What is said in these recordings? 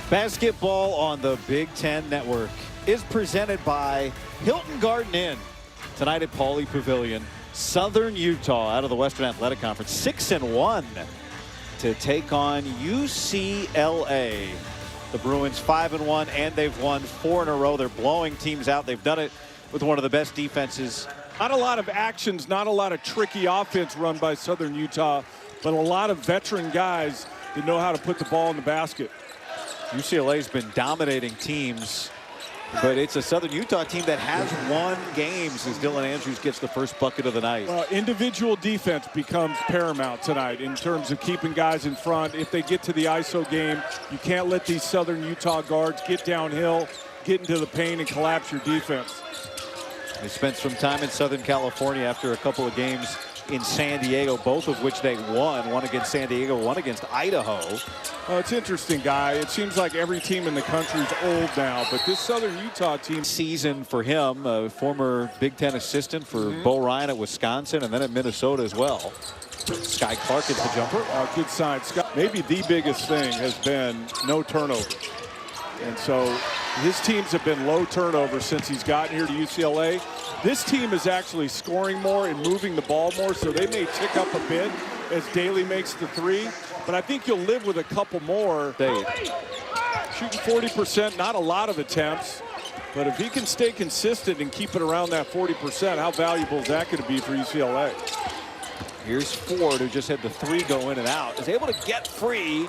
Basketball on the Big Ten Network is presented by Hilton Garden Inn. Tonight at Pauley Pavilion, Southern Utah out of the Western Athletic Conference, 6-1 to take on UCLA. The Bruins 5-1, and they've won 4 in a row. They're blowing teams out. They've done it with one of the best defenses. Not a lot of actions, not a lot of tricky offense run by Southern Utah, but a lot of veteran guys that know how to put the ball in the basket. UCLA's been dominating teams, but it's a Southern Utah team that has won games as Dylan Andrews gets the first bucket of the night. Well, individual defense becomes paramount tonight in terms of keeping guys in front. If they get to the ISO game, you can't let these Southern Utah guards get downhill, get into the paint, and collapse your defense. They spent some time in Southern California after a couple of games in San Diego, both of which they won. One against San Diego, one against Idaho. Well, it's interesting, Guy. It seems like every team in the country is old now, but this Southern Utah team. Season for him, a former Big Ten assistant for Bo Ryan at Wisconsin and then at Minnesota as well. Sky Clark is the jumper. Good sign. Maybe the biggest thing has been no turnover. And so his teams have been low turnover since he's gotten here to UCLA. This team is actually scoring more and moving the ball more, so they may tick up a bit as Daly makes the three. But I think you'll live with a couple more. Shooting 40%, not a lot of attempts. But if he can stay consistent and keep it around that 40%, how valuable is that going to be for UCLA? Here's Ford, who just had the three go in and out, is able to get free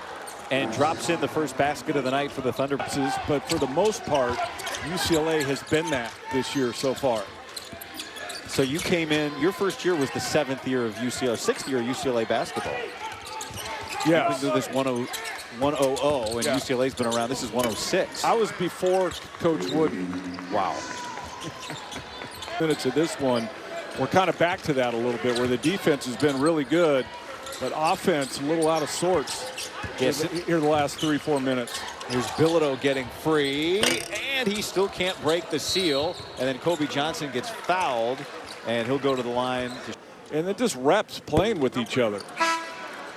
and drops in the first basket of the night for the Thunder. But for the most part, UCLA has been that this year so far. So you came in, your first year was the 7th year of UCLA, 6th year of UCLA basketball. Yeah. You've been to this 100, and yeah. UCLA's been around. This is 106. I was before Coach Wooden. Wow. Minutes of this one, we're kind of back to that a little bit, where the defense has been really good, but offense a little out of sorts. Yes. Here the last 3-4 minutes. Here's Bilodeau getting free, and he still can't break the seal. And then Kobe Johnson gets fouled, and he'll go to the line. And it just reps playing with each other.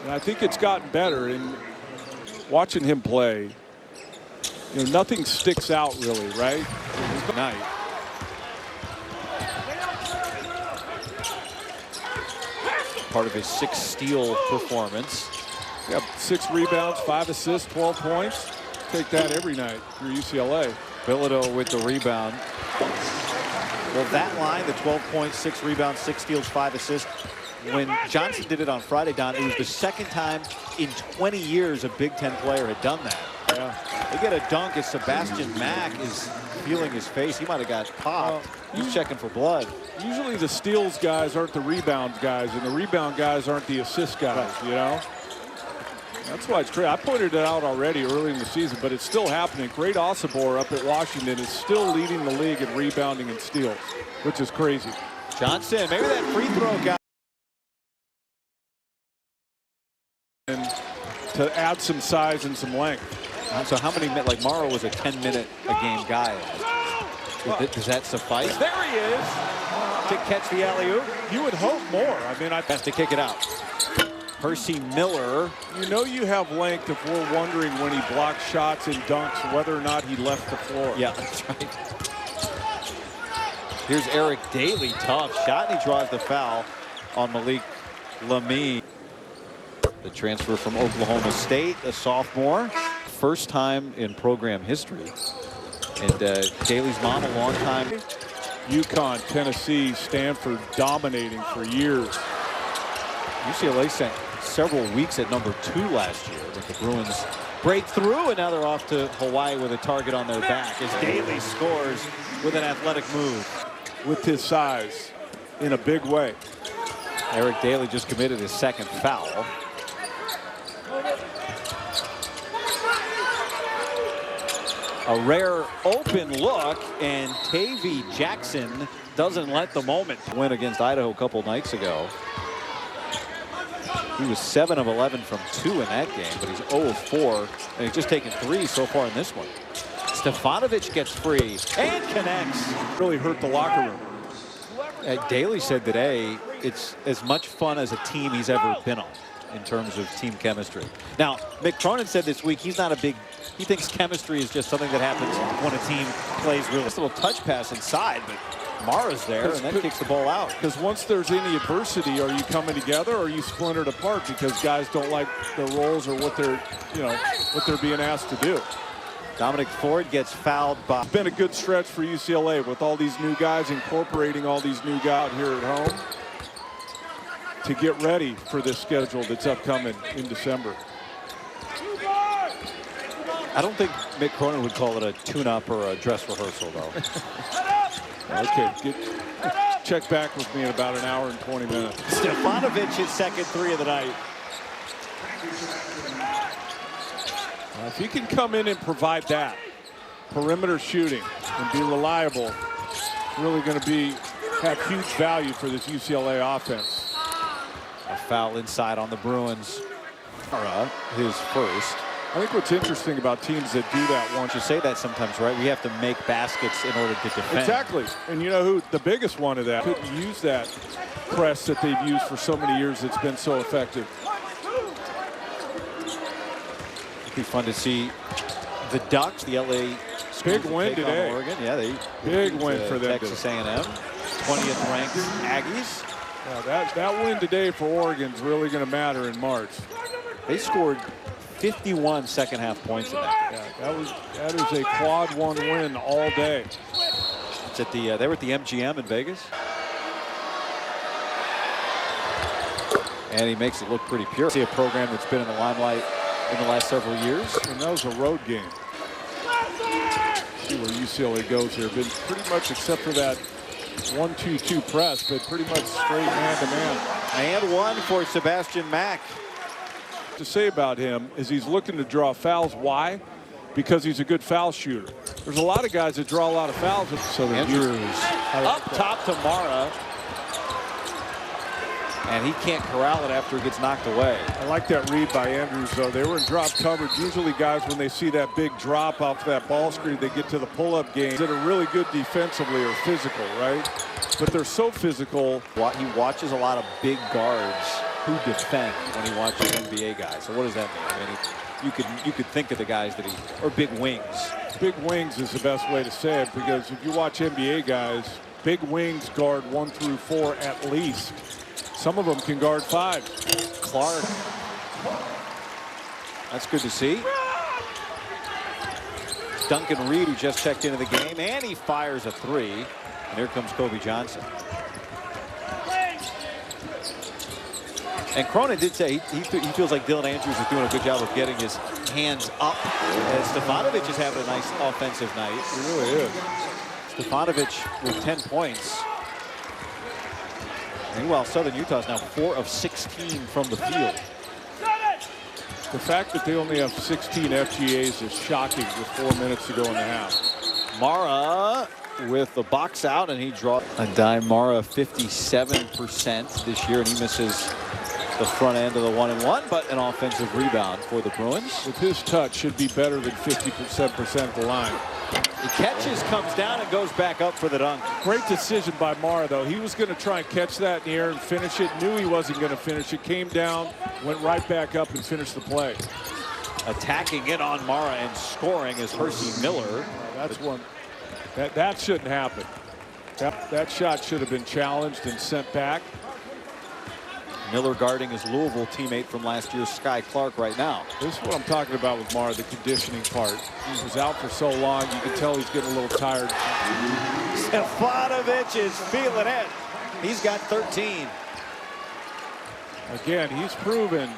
And I think it's gotten better. And watching him play, you know, nothing sticks out really, right? Night. Part of his 6-steal performance. Yeah, 6 rebounds, 5 assists, 12 points. Take that every night for UCLA. Bilodeau with the rebound. Well, that line, the 12 points, 6 rebounds, 6 steals, 5 assists. When Johnson did it on Friday, Don, it was the second time in 20 years a Big Ten player had done that. Yeah. They get a dunk as Sebastian Mack is feeling his face. He might have got popped. He's checking for blood. Usually the steals guys aren't the rebounds guys, and the rebound guys aren't the assist guys, you know? That's why it's crazy. I pointed it out already early in the season, but it's still happening. Great Osibor up at Washington is still leading the league in rebounding and steals, which is crazy. Johnson, maybe that free throw guy. And to add some size and some length. So how many minutes, like Morrow was a 10-minute-a-game guy. Does that suffice? There he is. To catch the alley-oop? You would hope more. I mean, Has to kick it out. Percy Miller. You know you have length if we're wondering when he blocks shots and dunks whether or not he left the floor. Yeah, that's right. Here's Eric Daly, tough shot, and he draws the foul on Malik Lamy. The transfer from Oklahoma State, a sophomore. First time in program history. And Daly's mom, a long time. UConn, Tennessee, Stanford dominating for years. UCLA sent several weeks at number 2 last year, but the Bruins break through, and now they're off to Hawaii with a target on their back as Daly scores with an athletic move. With his size in a big way. Eric Daly just committed his 2nd foul. A rare open look, and Tavy Jackson doesn't let the moment win against Idaho a couple nights ago. He was 7 of 11 from 2 in that game, but he's 0 of 4, and he's just taken 3 so far in this one. Stefanovic gets free and connects. Really hurt the locker room. Daly said today it's as much fun as a team he's ever been on. in terms of team chemistry. Now, Mick Cronin said this week he thinks chemistry is just something that happens when a team plays really. This little touch pass inside, but Mara's there and then kicks the ball out. Because once there's any adversity, are you coming together or are you splintered apart because guys don't like their roles or what they're being asked to do? Dominic Ford gets fouled by. It's been a good stretch for UCLA with all these new guys, incorporating all these new guys here at home to get ready for this schedule that's upcoming in December. I don't think Mick Cronin would call it a tune-up or a dress rehearsal, though. Okay, check back with me in about an hour and 20 minutes. Stefanovic, his second three of the night. If he can come in and provide that perimeter shooting and be reliable, really going to have huge value for this UCLA offense. A foul inside on the Bruins. His first. I think what's interesting about teams that do that once. You say that sometimes, right? We have to make baskets in order to defend. Exactly. And you know who the biggest one of that couldn't use that press that they've used for so many years. It's been so effective. It'd be fun to see the Ducks, the LA big win today. Oregon. Yeah, they big win for them. Texas A&M, 20th ranked Aggies. Yeah, that win today for Oregon is really going to matter in March. They scored 51 second half points in that. Yeah, that is a quad one win all day. It's at the they were at the MGM in Vegas. And he makes it look pretty pure. See a program that's been in the limelight in the last several years. And that was a road game. See where UCLA goes here. Been pretty much, except for that 1-2-2 press, but pretty much straight man-to-man. And one for Sebastian Mack. To say about him is he's looking to draw fouls. Why? Because he's a good foul shooter. There's a lot of guys that draw a lot of fouls. So Andrews up top to Mara. And he can't corral it after it gets knocked away. I like that read by Andrews, though. They were in drop coverage. Usually guys, when they see that big drop off that ball screen, they get to the pull-up game that are really good defensively or physical, right? But they're so physical. He watches a lot of big guards who defend when he watches NBA guys. So what does that mean? I mean, you could think of the guys that or big wings. Big wings is the best way to say it, because if you watch NBA guys, big wings guard 1 through 4 at least. Some of them can guard 5. Clark. That's good to see. Duncan Reed, who just checked into the game, and he fires a 3. And here comes Kobe Johnson. And Cronin did say he feels like Dylan Andrews is doing a good job of getting his hands up. As Stefanovic is having a nice offensive night. He really is. Stefanovic with 10 points. Meanwhile, Southern Utah is now 4 of 16 from the field. The fact that they only have 16 FGAs is shocking with 4 minutes to go in the half. Mara with the box out, and he draws a dime. Mara 57% this year, and he misses the front end of the 1-and-1, but an offensive rebound for the Bruins. With his touch, should be better than 50% at the line. He catches, comes down, and goes back up for the dunk. Great decision by Mara, though. He was going to try and catch that in the air and finish it. Knew he wasn't going to finish it. Came down, went right back up and finished the play. Attacking it on Mara and scoring is Hersey Miller. That's one. That shouldn't happen. That shot should have been challenged and sent back. Miller guarding his Louisville teammate from last year, Sky Clark, right now. This is what I'm talking about with Mara, the conditioning part. He was out for so long, you can tell he's getting a little tired. Stefanovic is feeling it. He's got 13. Again, he has proven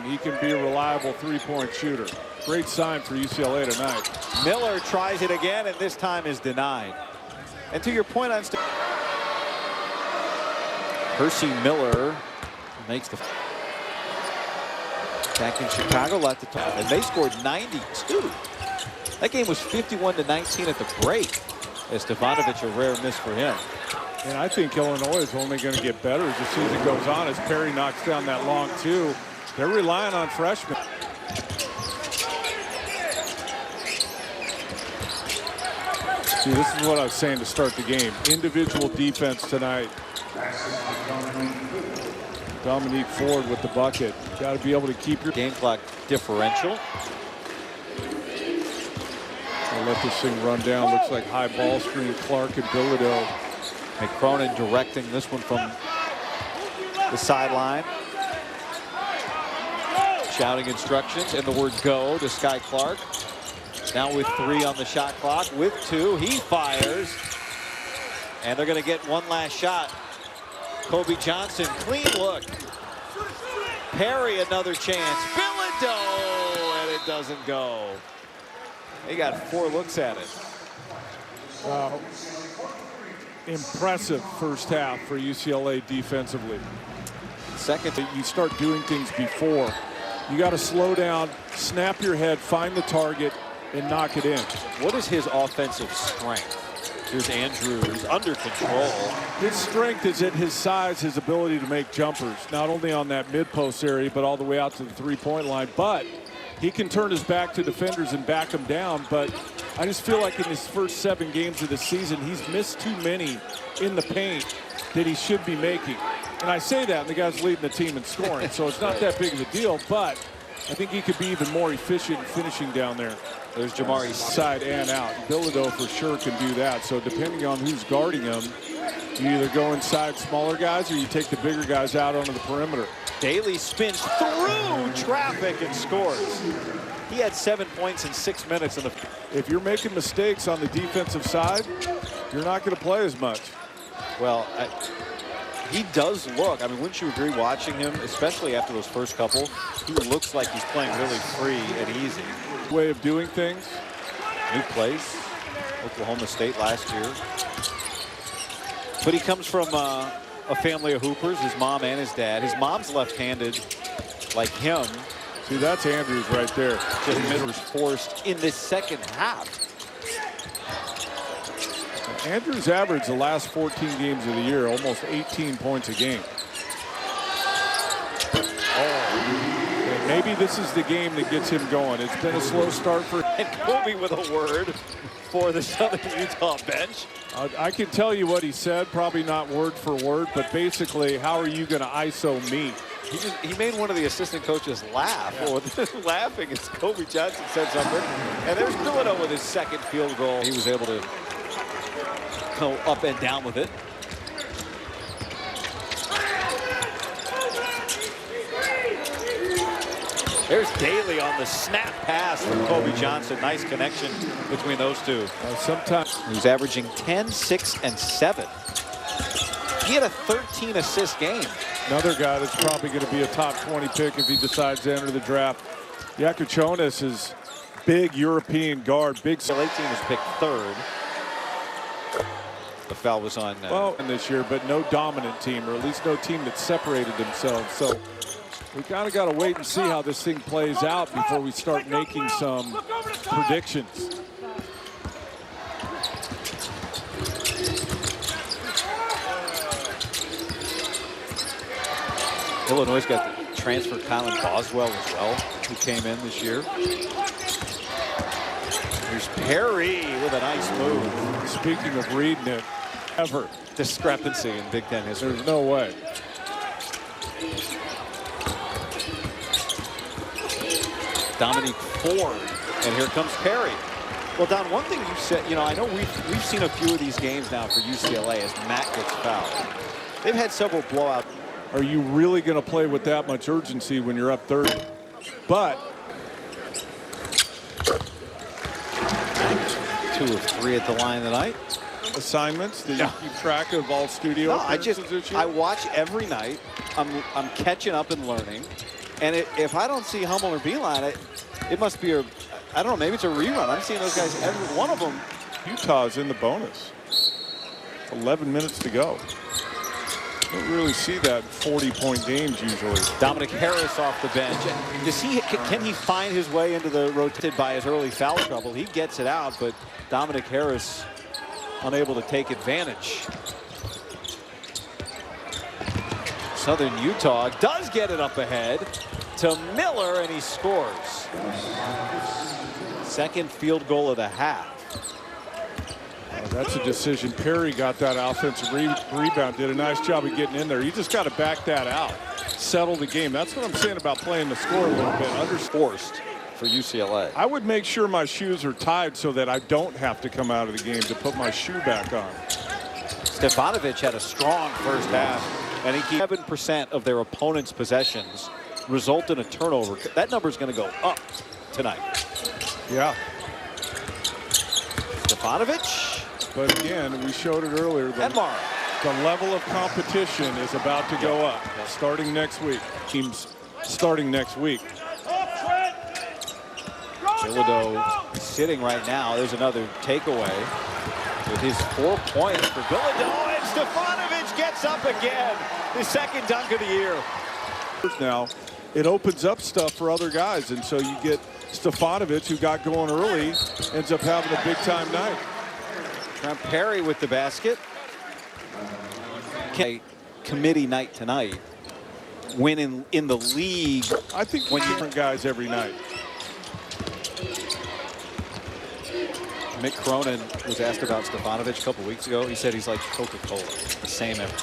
he can be a reliable three-point shooter. Great sign for UCLA tonight. Miller tries it again, and this time is denied. And to your point on Hersey Miller makes the back in Chicago at the top, and they scored 92. That game was 51-19 at the break. As Stefanovic, a rare miss for him. And I think Illinois is only going to get better as the season goes on. As Perry knocks down that long two, they're relying on freshmen. See, this is what I was saying to start the game. Individual defense tonight. Dominique Ford with the bucket. Got to be able to keep your game clock differential. I'll let this thing run down. Looks like high ball screen. Clark and Bilodeau. Cronin directing this one from the sideline. Shouting instructions and the word go to Sky Clark. Now with 3 on the shot clock. With 2, he fires. And they're going to get one last shot. Kobe Johnson, clean look. Perry, another chance. Bilodeau, and it doesn't go. He got 4 looks at it. Wow. Impressive first half for UCLA defensively. Second, You start doing things before. You got to slow down, snap your head, find the target, and knock it in. what is his offensive strength? Here's Andrew, he's under control. His strength is at his size, his ability to make jumpers, not only on that mid-post area, but all the way out to the three-point line. But he can turn his back to defenders and back them down. But I just feel like in his first 7 games of the season, he's missed too many in the paint that he should be making. And I say that, and the guy's leading the team in scoring, so it's not that big of a deal. But I think he could be even more efficient in finishing down there. There's Jamari Side and out. Bilodeau for sure can do that. So depending on who's guarding him, you either go inside smaller guys or you take the bigger guys out onto the perimeter. Daly spins through traffic and scores. He had 7 points in 6 minutes in the. If you're making mistakes on the defensive side, you're not going to play as much. Well, he does look, I mean, wouldn't you agree watching him, especially after those first couple, he looks like he's playing really free and easy. Way of doing things. New place, Oklahoma State last year. But he comes from a family of hoopers, his mom and his dad. His mom's left-handed like him. See, that's Andrews right there. Just mid-was forced in this second half. Andrews averaged the last 14 games of the year, almost 18 points a game. And maybe this is the game that gets him going. It's been a slow start for. And Kobe with a word for the Southern Utah bench. I can tell you what he said, probably not word for word, but basically, how are you going to ISO me? He made one of the assistant coaches laugh. Yeah. Well, laughing as Kobe Johnson said something. And there's Bilodeau with his second field goal. He was able to go up and down with it. There's Daly on the snap pass from Kobe Johnson. Nice connection between those two. Sometimes he's averaging 10, 6, and 7. He had a 13 assist game. Another guy that's probably going to be a top 20 pick if he decides to enter the draft. Yakuchonis is big European guard. Big. The late team was picked 3rd. The foul was on. Well, in this year, but no dominant team, or at least no team that separated themselves. So we kind of got to wait and see how this thing plays out before we start making some predictions. Illinois got the transfer Colin Boswell as well, who came in this year. Here's Perry with a nice move. Speaking of reading it, ever discrepancy in Big Ten history. There's no way. Dominique Ford, and here comes Perry. Well, Don, one thing you said, I know we've seen a few of these games now for UCLA as Matt gets fouled. They've had several blowouts. Are you really going to play with that much urgency when you're up 30? But 2 of 3 at the line tonight. Assignments that you keep track of all studio. No, I watch every night. I'm catching up and learning. And if I don't see Hummel or Beeline, it must be I don't know, maybe it's a rerun. I'm seeing those guys, every one of them. Utah's in the bonus. 11 minutes to go. Don't really see that in 40-point games usually. Dominic Harris off the bench. Can he find his way into the rotated by his early foul trouble? He gets it out, but Dominic Harris unable to take advantage. Southern Utah does get it up ahead to Miller, and he scores. Second field goal of the half. That's a decision. Perry got that offensive rebound, did a nice job of getting in there. You just got to back that out, settle the game. That's what I'm saying about playing the score a little bit. Forced for UCLA. I would make sure my shoes are tied so that I don't have to come out of the game to put my shoe back on. Stefanovic had a strong first half, and he keeps 7% of their opponent's possessions result in a turnover. That number is going to go up tonight. Yeah. Stefanovic. But again, we showed it earlier. The level of competition is about to go up starting next week. Teams starting next week. Bilodeau sitting right now. There's another takeaway with his 4 points for Bilodeau, and Stefanovic gets up again. His second dunk of the year. Now, it opens up stuff for other guys, and so you get Stefanovic, who got going early, ends up having a big-time night. Trent Perry with the basket. Committee night tonight. Win in the league. I think when different guys every night. Mick Cronin was asked about Stefanovic a couple weeks ago. He said he's like Coca-Cola, the same every.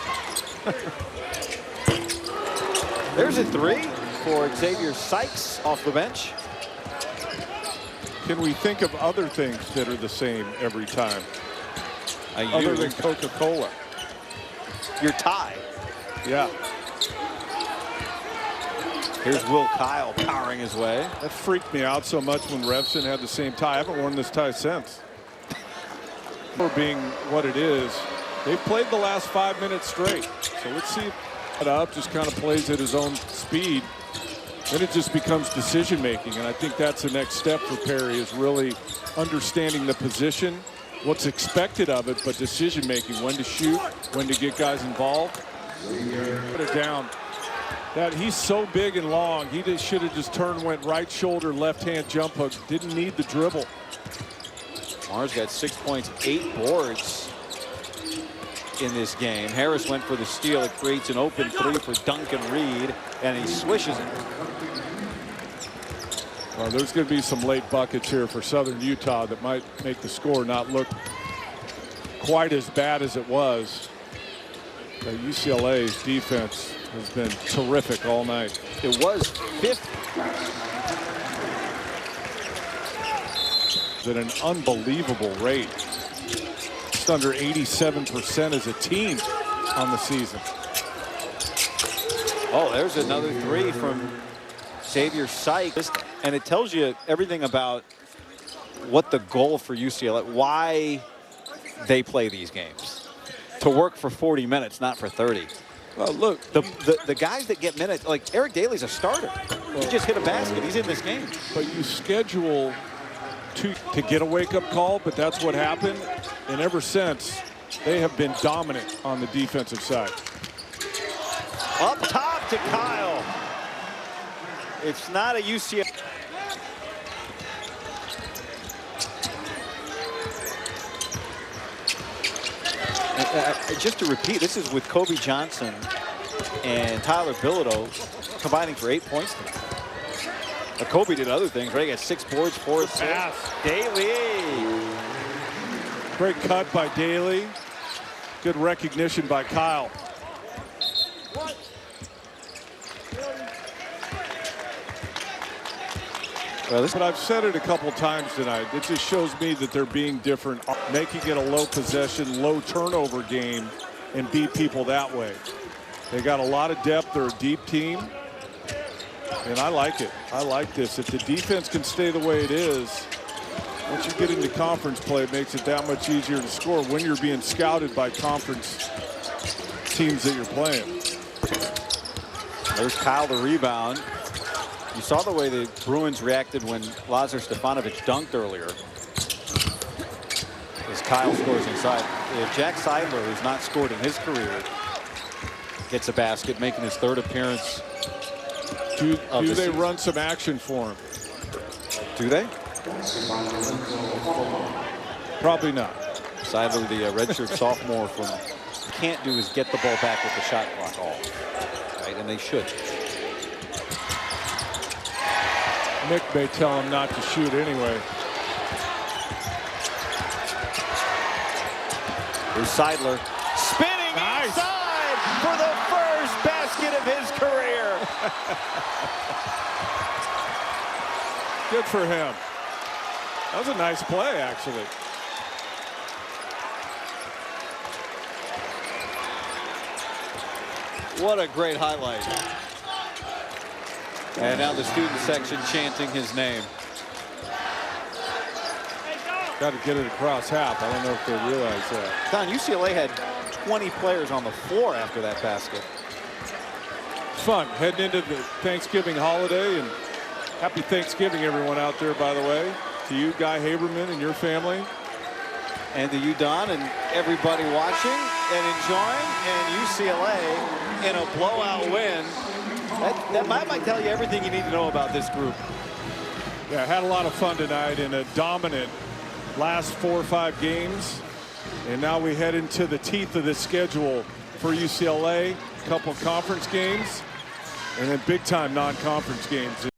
There's a three for Xavier Sykes off the bench. Can we think of other things that are the same every time? Other than Coca-Cola. Your tie. Yeah. Here's Will Kyle powering his way. That freaked me out so much when Revson had the same tie. I haven't worn this tie since. For being what it is, they've played the last 5 minutes straight. So let's see if it up just kind of plays at his own speed. Then it just becomes decision making, and I think that's the next step for Perry, is really understanding the position, what's expected of it, but decision making, when to shoot, when to get guys involved. Put it down. That he's so big and long, he just should have just turned, went right shoulder, left hand jump hook. Didn't need the dribble. Mars got 6 points, 8 boards in this game. Harris went for the steal. It creates an open three for Duncan Reed, and he swishes it. Well, there's going to be some late buckets here for Southern Utah that might make the score not look quite as bad as it was. UCLA's defense has been terrific all night. It was fifth. At an unbelievable rate. Just under 87% as a team on the season. Oh, there's another three from Xavier Sykes. And it tells you everything about what the goal for UCLA, why they play these games. To work for 40 minutes, not for 30. Well, look, the guys that get minutes, like Eric Daly's a starter. He just hit a basket. He's in this game. But you schedule to get a wake-up call, but that's what happened. And ever since, they have been dominant on the defensive side. Up top to Kyle. It's not a UCLA. Just to repeat, this is with Kobe Johnson and Tyler Bilodeau combining for 8 points tonight. Kobe did other things, right? He got 6 boards, 4 assists. Daly. Great cut by Daly. Good recognition by Kyle. But I've said it a couple times tonight. It just shows me that they're being different, making it a low possession, low turnover game, and beat people that way. They got a lot of depth. They're a deep team. And I like it. I like this. If the defense can stay the way it is, once you get into conference play, it makes it that much easier to score when you're being scouted by conference teams that you're playing. There's Kyle the rebound. You saw the way the Bruins reacted when Lazar Stefanovic dunked earlier. As Kyle scores inside. Jack Seidler, who's not scored in his career, gets a basket, making his 3rd appearance. Do they run some action for him? Do they? Probably not. Seidler, the redshirt sophomore from can't do is get the ball back with the shot clock off. Right, and they should. Mick may tell him not to shoot anyway. Here's Seidler spinning inside for the first basket of his career. Good for him. That was a nice play, actually. What a great highlight. And now the student section chanting his name. Got to get it across half. I don't know if they realize that. Don, UCLA had 20 players on the floor after that basket. Fun heading into the Thanksgiving holiday, and happy Thanksgiving everyone out there, by the way, to you, Guy Haberman, and your family. And to you, Don, and everybody watching and enjoying. And UCLA in a blowout win. That might tell you everything you need to know about this group. Yeah, had a lot of fun tonight in a dominant last 4 or 5 games. And now we head into the teeth of the schedule for UCLA. A couple conference games and then big time non-conference games.